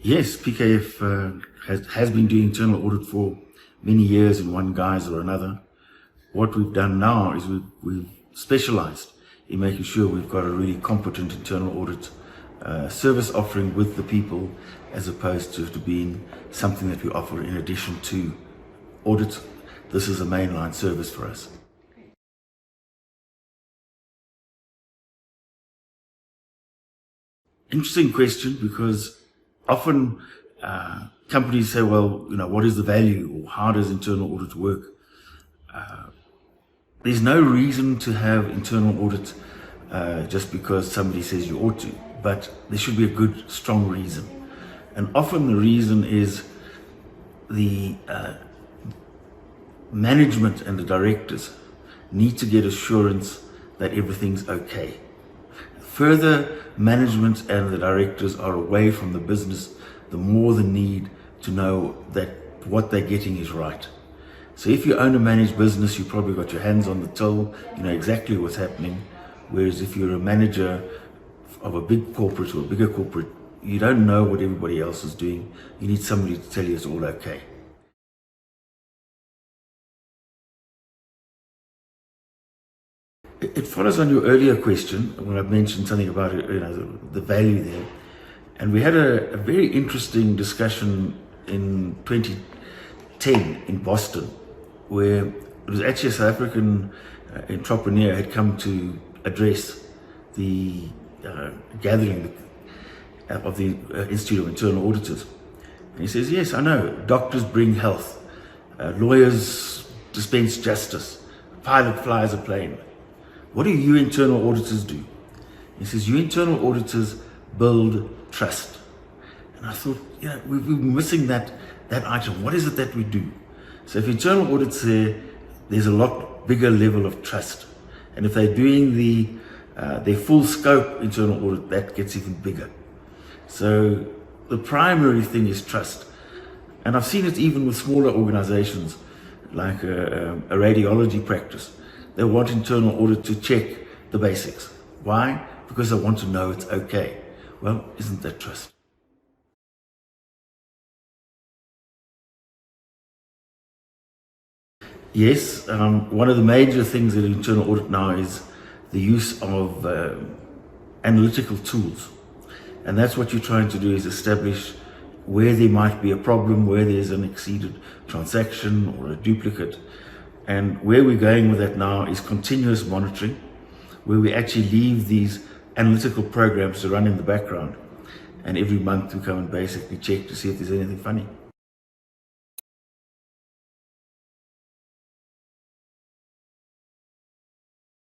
Yes, PKF has been doing internal audit for many years in one guise or another. What we've done now is we've specialized in making sure we've got a really competent internal audit service offering with the people, as opposed to being something that we offer in addition to audit. This is a mainline service for us. Interesting question, because often companies say, well, what is the value, or how does internal audit work? There's no reason to have internal audit just because somebody says you ought to, but there should be a good, strong reason. And often the reason is the management and the directors need to get assurance that everything's okay. Further management and the directors are away from the business, the more the need to know that what they're getting is right. So if you own a managed business, you probably got your hands on the till, you know exactly what's happening. Whereas if you're a manager of a big corporate or a bigger corporate, you don't know what everybody else is doing. You need somebody to tell you it's all okay. It follows on your earlier question when I mentioned something about the value there. And we had a very interesting discussion in 2010 in Boston, where it was actually a South African entrepreneur had come to address the gathering of the Institute of Internal Auditors. And he says, yes, I know, doctors bring health, lawyers dispense justice, a pilot flies a plane. What do you internal auditors do? He says, you internal auditors build trust. And I thought, we're missing that item. What is it that we do? So if internal audits there's a lot bigger level of trust. And if they're doing their full scope internal audit, that gets even bigger. So the primary thing is trust. And I've seen it even with smaller organizations, like a radiology practice. They want internal audit to check the basics. Why? Because they want to know it's okay. Well, isn't that trust? Yes, one of the major things in internal audit now is the use of analytical tools. And that's what you're trying to do, is establish where there might be a problem, where there's an exceeded transaction or a duplicate. And where we're going with that now is continuous monitoring, where we actually leave these analytical programs to run in the background. And every month we come and basically check to see if there's anything funny.